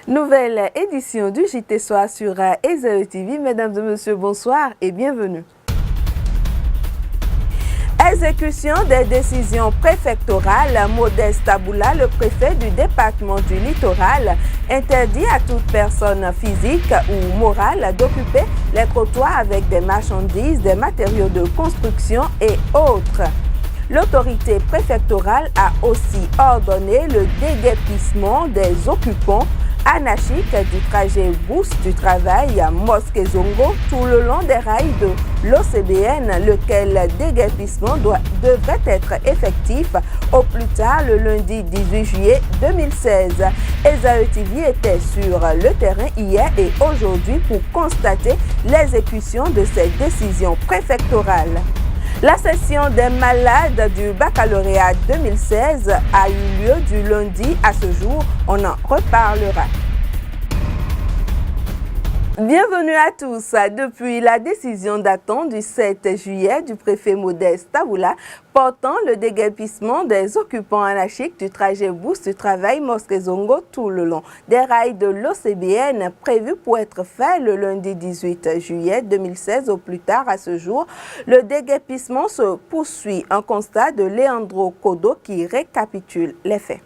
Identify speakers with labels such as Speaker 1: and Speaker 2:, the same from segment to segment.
Speaker 1: Nouvelle édition du JT Soir sur Esaü TV. Mesdames et messieurs, bonsoir et bienvenue. Exécution des décisions préfectorales, Modeste Taboula, le préfet du département du littoral, interdit à toute personne physique ou morale d'occuper les trottoirs avec des marchandises, des matériaux de construction et autres. L'autorité préfectorale a aussi ordonné le déguerpissement des occupants anarchiques du trajet Bourse du Travail à Mosquée Zongo tout le long des rails de l'OCBN, lequel déguerpissement devrait être effectif au plus tard le lundi 18 juillet 2016. Esaü TV était sur le terrain hier et aujourd'hui pour constater l'exécution de ces décisions préfectorales. La session des malades du baccalauréat 2016 a eu lieu du lundi à ce jour. On en reparlera. Bienvenue à tous. Depuis la décision datant du 7 juillet du préfet Modeste Taboula portant le déguerpissement des occupants anarchiques du trajet Bourse du Travail Mosquée Zongo tout le long des rails de l'OCBN prévu pour être fait le lundi 18 juillet 2016 au plus tard à ce jour, le déguerpissement se poursuit. Un constat de Leandro Kodo qui récapitule les faits.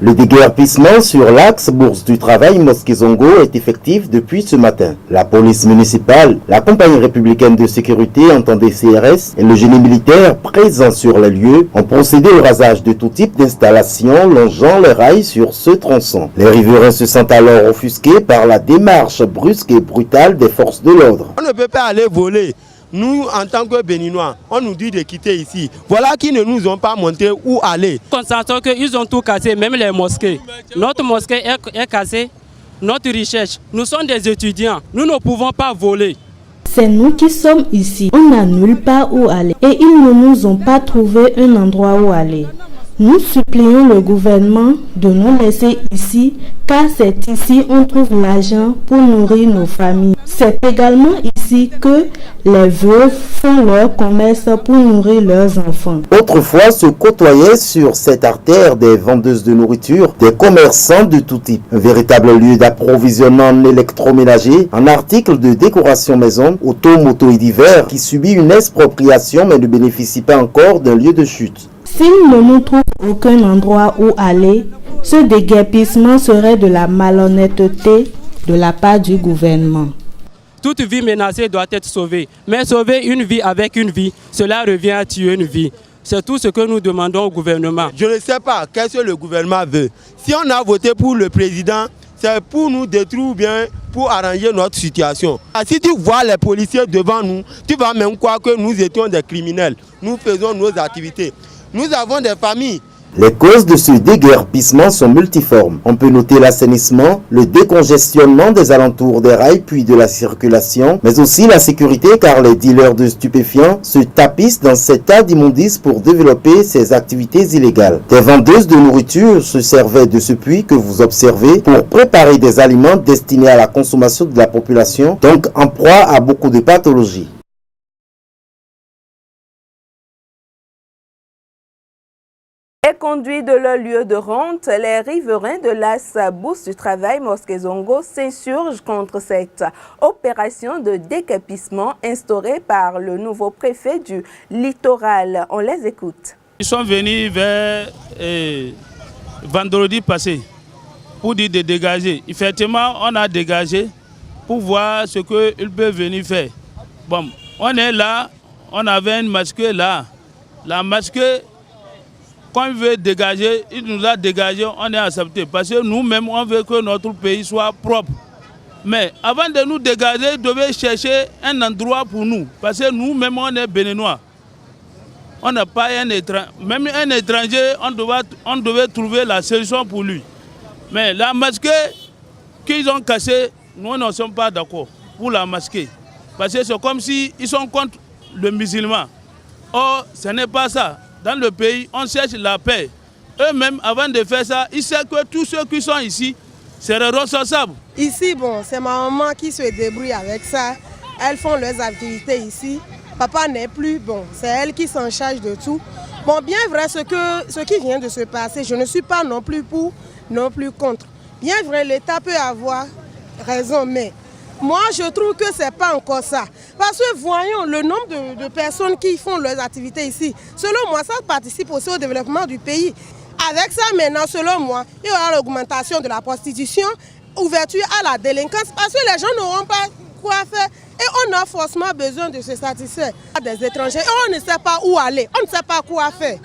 Speaker 2: Le déguerpissement sur l'axe Bourse du Travail Mosquée Zongo est effectif depuis ce matin. La police municipale, la compagnie républicaine de sécurité entendez CRS et le génie militaire présents sur les lieux ont procédé au rasage de tout type d'installation longeant les rails sur ce tronçon. Les riverains se sentent alors offusqués par la démarche brusque et brutale des forces de l'ordre.
Speaker 3: On ne peut pas aller voler. Nous, en tant que Béninois, on nous dit de quitter ici. Voilà qui ne nous ont pas montré où aller.
Speaker 4: Constatons qu'ils ont tout cassé, même les mosquées. Notre mosquée est cassée, notre recherche. Nous sommes des étudiants, nous ne pouvons pas voler.
Speaker 5: C'est nous qui sommes ici. On n'a nulle part où aller et ils ne nous ont pas trouvé un endroit où aller. Nous supplions le gouvernement de nous laisser ici, car c'est ici on trouve l'argent pour nourrir nos familles. C'est également ici que les veuves font leur commerce pour nourrir leurs enfants.
Speaker 2: Autrefois se côtoyaient sur cette artère des vendeuses de nourriture, des commerçants de tout type. Un véritable lieu d'approvisionnement en électroménager, en articles de décoration maison, auto, moto et divers, qui subit une expropriation mais ne bénéficie pas encore d'un lieu de chute.
Speaker 5: S'ils ne nous trouvent aucun endroit où aller, ce déguerpissement serait de la malhonnêteté de la part du gouvernement.
Speaker 4: Toute vie menacée doit être sauvée. Mais sauver une vie avec une vie, cela revient à tuer une vie. C'est tout ce que nous demandons au gouvernement.
Speaker 3: Je ne sais pas qu'est-ce que le gouvernement veut. Si on a voté pour le président, c'est pour nous détruire ou bien pour arranger notre situation. Si tu vois les policiers devant nous, tu vas même croire que nous étions des criminels. Nous faisons nos activités. Nous avons des familles.
Speaker 2: Les causes de ce déguerpissement sont multiformes. On peut noter l'assainissement, le décongestionnement des alentours des rails puis de la circulation, mais aussi la sécurité car les dealers de stupéfiants se tapissent dans cet tas d'immondices pour développer ces activités illégales. Des vendeuses de nourriture se servaient de ce puits que vous observez pour préparer des aliments destinés à la consommation de la population, donc en proie à beaucoup de pathologies.
Speaker 1: Et conduits de leur lieu de rente, les riverains de l'As Bourse du Travail Mosquée Zongo s'insurgent contre cette opération de déguerpissement instaurée par le nouveau préfet du littoral. On les écoute.
Speaker 6: Ils sont venus vers vendredi passé pour dire de dégager. Effectivement, on a dégagé pour voir ce qu'ils peuvent venir faire. Bon, on est là, on avait une masquée là. La masquée, quand il veut dégager, il nous a dégagé, on est accepté. Parce que nous-mêmes, on veut que notre pays soit propre. Mais avant de nous dégager, il devait chercher un endroit pour nous. Parce que nous-mêmes, on est béninois. On n'a pas un étranger. Même un étranger, on devait trouver la solution pour lui. Mais la masquée qu'ils ont cassée, nous ne sommes pas d'accord pour la masquée. Parce que c'est comme s'ils sont contre le musulman. Or, ce n'est pas ça. Dans le pays, on cherche la paix. Eux-mêmes, avant de faire ça, ils savent que tous ceux qui sont ici seraient responsables.
Speaker 7: Ici, bon, c'est ma maman qui se débrouille avec ça. Elles font leurs activités ici. Papa n'est plus, bon, c'est elle qui s'en charge de tout. Bon, bien vrai, ce qui vient de se passer, je ne suis pas non plus pour, non plus contre. Bien vrai, l'État peut avoir raison, mais moi je trouve que ce n'est pas encore ça. Parce que voyons le nombre de personnes qui font leurs activités ici. Selon moi, ça participe aussi au développement du pays. Avec ça maintenant, selon moi, il y aura l'augmentation de la prostitution, ouverture à la délinquance, parce que les gens n'auront pas quoi faire. Et on a forcément besoin de se satisfaire des étrangers. Et on ne sait pas où aller, on ne sait pas quoi faire.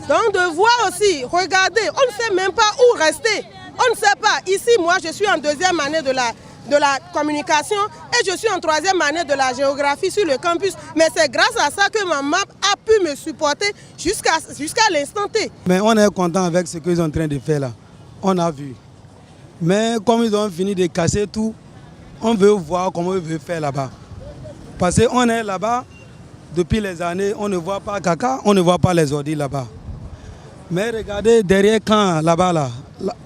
Speaker 7: Donc de voir aussi, regarder, on ne sait même pas où rester. On ne sait pas. Ici, moi, je suis en 2e année de la communication et je suis en 3e année de la géographie sur le campus. Mais c'est grâce à ça que ma maman a pu me supporter jusqu'à l'instant T.
Speaker 8: Mais on est content avec ce qu'ils sont en train de faire là. On a vu. Mais comme ils ont fini de casser tout, on veut voir comment ils veulent faire là-bas. Parce qu'on est là-bas, depuis les années, on ne voit pas caca, on ne voit pas les ordures là-bas. Mais regardez, derrière camp là-bas, là,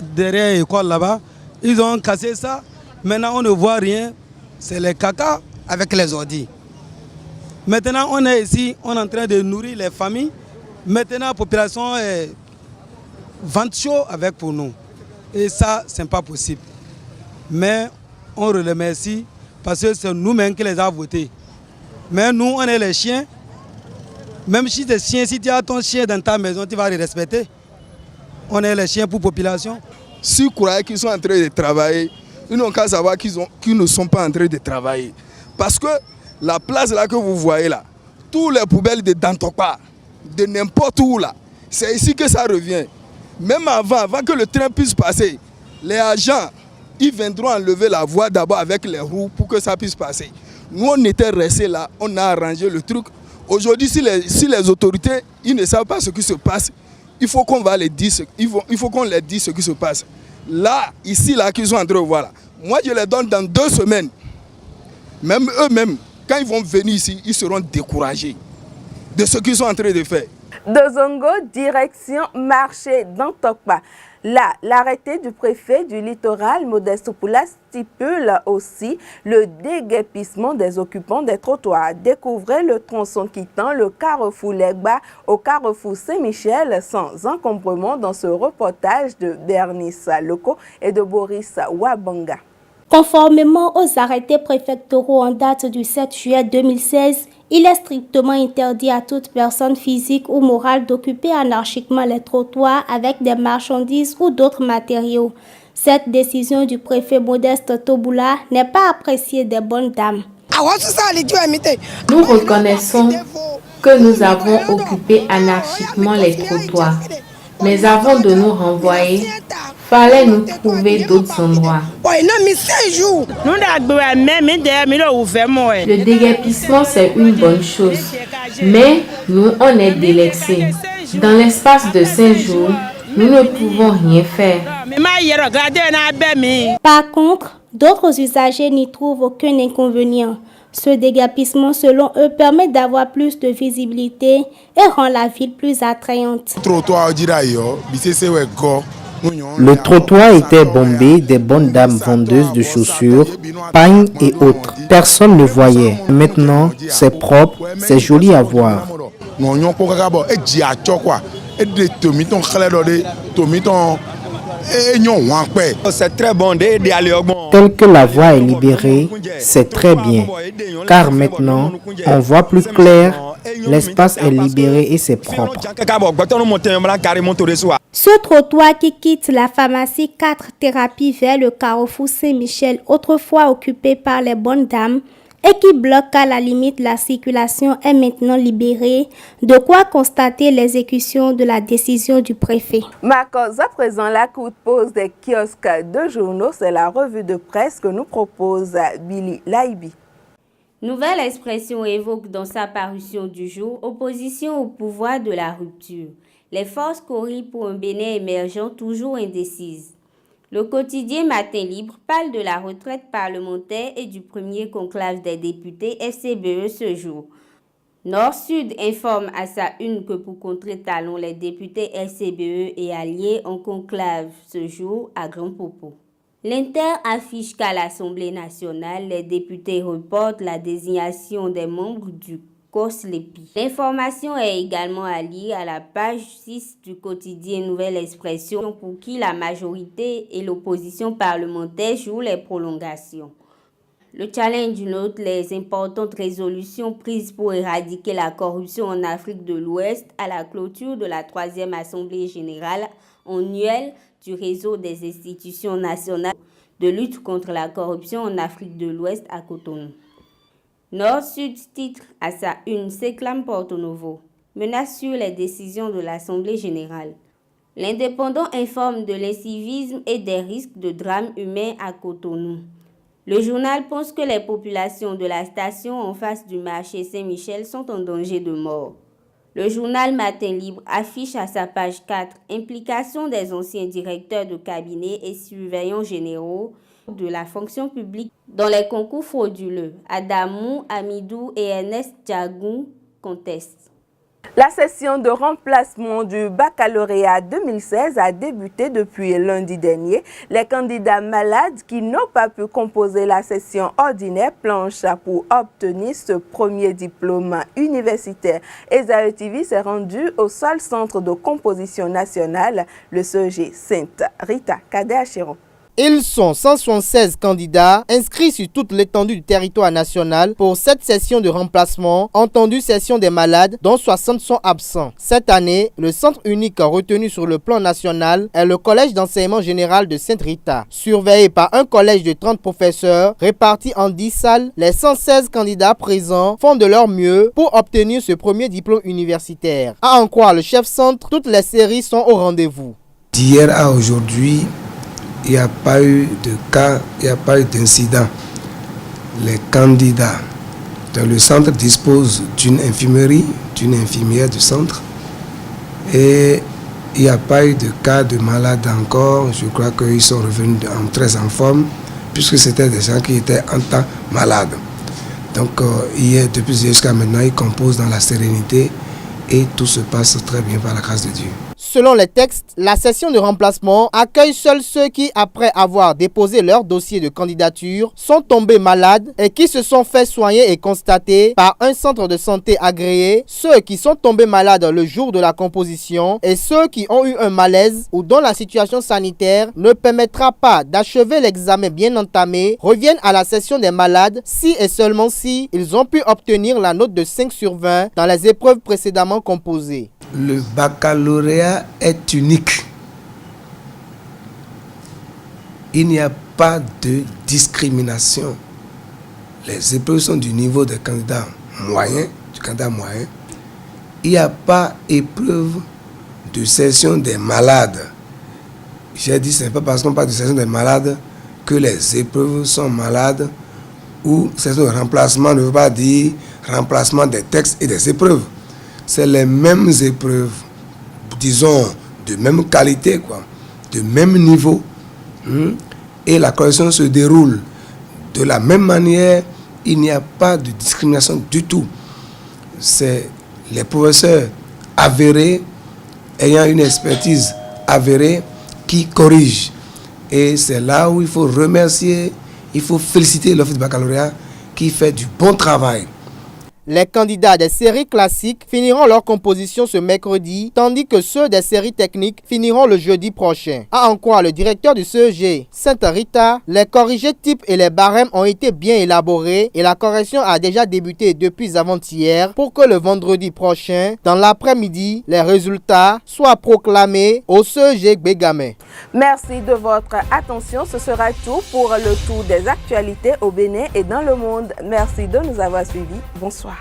Speaker 8: derrière l'école là-bas, ils ont cassé ça. Maintenant, on ne voit rien. C'est les caca avec les ordures. Maintenant, on est ici, on est en train de nourrir les familles. Maintenant, la population est vente chaud avec pour nous. Et ça, ce n'est pas possible. Mais on les remercie parce que c'est nous-mêmes qui les avons votés. Mais nous, on est les chiens. Même si des chiens, si tu as ton chien dans ta maison, tu vas les respecter. On est les chiens pour la population.
Speaker 9: Si vous croyez qu'ils sont en train de travailler, ils n'ont qu'à savoir qu'ils ne sont pas en train de travailler. Parce que la place là que vous voyez là, tous les poubelles de Dantokpa, de n'importe où là, c'est ici que ça revient. Même avant que le train puisse passer, les agents, ils viendront enlever la voie d'abord avec les roues pour que ça puisse passer. Nous, on était restés là, on a arrangé le truc. Aujourd'hui, si les autorités, ils ne savent pas ce qui se passe, il faut qu'on va les dire, il faut qu'on les dise ce qui se passe. Là, ici, là, qu'ils sont en train de voir là. Moi, je les donne dans 2 semaines. Même eux-mêmes, quand ils vont venir ici, ils seront découragés de ce qu'ils sont en train de faire.
Speaker 1: De Zongo, direction marché d'Antokpa. Là, l'arrêté du préfet du littoral, Modeste Poula, stipule aussi le déguerpissement des occupants des trottoirs. Découvrez le tronçon quittant le carrefour Legba au carrefour Saint-Michel sans encombrement dans ce reportage de Bernice Loko et de Boris Wabanga.
Speaker 10: Conformément aux arrêtés préfectoraux en date du 7 juillet 2016, il est strictement interdit à toute personne physique ou morale d'occuper anarchiquement les trottoirs avec des marchandises ou d'autres matériaux. Cette décision du préfet Modeste Toboula n'est pas appréciée des bonnes dames.
Speaker 11: Nous reconnaissons que nous avons occupé anarchiquement les trottoirs, mais avant de nous renvoyer, fallait nous trouver d'autres endroits. Le déguerpissement, c'est une bonne chose, mais nous, on est délaissés. Dans l'espace de 5 jours, nous ne pouvons rien faire.
Speaker 10: Par contre, d'autres usagers n'y trouvent aucun inconvénient. Ce déguerpissement, selon eux, permet d'avoir plus de visibilité et rend la ville plus attrayante.
Speaker 12: Le trottoir était bombé des bonnes dames vendeuses de chaussures, pagnes et autres. Personne ne voyait. Maintenant, c'est propre, c'est joli à voir.
Speaker 13: C'est très bon d'y aller.
Speaker 12: Tel que la voie est libérée, c'est très bien. Car maintenant, on voit plus clair, l'espace est libéré et c'est propre.
Speaker 10: Ce trottoir qui quitte la pharmacie 4 thérapies vers le carrefour Saint-Michel, autrefois occupé par les bonnes dames, et qui bloque à la limite la circulation est maintenant libéré, de quoi constater l'exécution de la décision du préfet.
Speaker 1: Marcos, à présent, la coup de pause des kiosques de journaux, c'est la revue de presse que nous propose Billy Laibi.
Speaker 14: Nouvelle expression évoque dans sa parution du jour opposition au pouvoir de la rupture. Les forces corrient pour un Bénin émergent toujours indécises. Le quotidien Matin Libre parle de la retraite parlementaire et du premier conclave des députés FCBE ce jour. Nord-Sud informe à sa une que pour contrer Talon, les députés FCBE et alliés en conclave ce jour à Grand Popo. L'Inter affiche qu'à l'Assemblée nationale, les députés reportent la désignation des membres du Koslepi. L'information est également à lire à la page 6 du quotidien Nouvelle Expression, pour qui la majorité et l'opposition parlementaire jouent les prolongations. Le challenge note les importantes résolutions prises pour éradiquer la corruption en Afrique de l'Ouest à la clôture de la 3e Assemblée générale annuelle du réseau des institutions nationales de lutte contre la corruption en Afrique de l'Ouest à Cotonou. Nord-Sud titre à sa une s'éclame Porto Novo, menace sur les décisions de l'Assemblée générale. L'Indépendant informe de l'incivisme et des risques de drames humains à Cotonou. Le journal pense que les populations de la station en face du marché Saint-Michel sont en danger de mort. Le journal Matin Libre affiche à sa page 4 implication des anciens directeurs de cabinet et surveillants généraux de la fonction publique dans les concours frauduleux. Adamou Amidou et Ernest Diagou contestent.
Speaker 1: La session de remplacement du baccalauréat 2016 a débuté depuis lundi dernier. Les candidats malades qui n'ont pas pu composer la session ordinaire planchent pour obtenir ce premier diplôme universitaire. Esaü TV s'est rendu au seul centre de composition nationale, le CEG Sainte-Rita. Kadé Achiron.
Speaker 12: Ils sont 176 candidats inscrits sur toute l'étendue du territoire national pour cette session de remplacement, entendue session des malades, dont 60 sont absents. Cette année, le centre unique retenu sur le plan national est le collège d'enseignement général de Sainte-Rita. Surveillé par un collège de 30 professeurs répartis en 10 salles, les 116 candidats présents font de leur mieux pour obtenir ce premier diplôme universitaire. À en croire le chef centre, toutes les séries sont au rendez-vous.
Speaker 15: D'hier à aujourd'hui, il n'y a pas eu de cas, il n'y a pas eu d'incident. Les candidats dans le centre disposent d'une infirmerie, d'une infirmière du centre. Et il n'y a pas eu de cas de malades encore. Je crois qu'ils sont revenus très en forme, puisque c'était des gens qui étaient en temps malades. Donc hier, depuis jusqu'à maintenant, ils composent dans la sérénité et tout se passe très bien par la grâce de Dieu.
Speaker 12: Selon les textes, la session de remplacement accueille seuls ceux qui, après avoir déposé leur dossier de candidature, sont tombés malades et qui se sont fait soigner et constater par un centre de santé agréé, ceux qui sont tombés malades le jour de la composition et ceux qui ont eu un malaise ou dont la situation sanitaire ne permettra pas d'achever l'examen bien entamé reviennent à la session des malades si et seulement si ils ont pu obtenir la note de 5 sur 20 dans les épreuves précédemment composées.
Speaker 15: Le baccalauréat est unique. Il n'y a pas de discrimination. Les épreuves sont du niveau des candidats moyens, du candidat moyen. Il n'y a pas épreuve de session des malades. J'ai dit, ce n'est pas parce qu'on parle de session des malades que les épreuves sont malades, ou session de remplacement ne veut pas dire remplacement des textes et des épreuves. C'est les mêmes épreuves, disons, de même qualité, de même niveau. Et la correction se déroule de la même manière. Il n'y a pas de discrimination du tout. C'est les professeurs avérés, ayant une expertise avérée, qui corrigent. Et c'est là où il faut remercier, il faut féliciter l'Office du baccalauréat qui fait du bon travail.
Speaker 12: Les candidats des séries classiques finiront leur composition ce mercredi, tandis que ceux des séries techniques finiront le jeudi prochain. À en croire le directeur du CEG Sainte-Rita, les corrigés types et les barèmes ont été bien élaborés et la correction a déjà débuté depuis avant-hier pour que le vendredi prochain, dans l'après-midi, les résultats soient proclamés au CEG Bégamé.
Speaker 1: Merci de votre attention. Ce sera tout pour le tour des actualités au Bénin et dans le monde. Merci de nous avoir suivis. Bonsoir.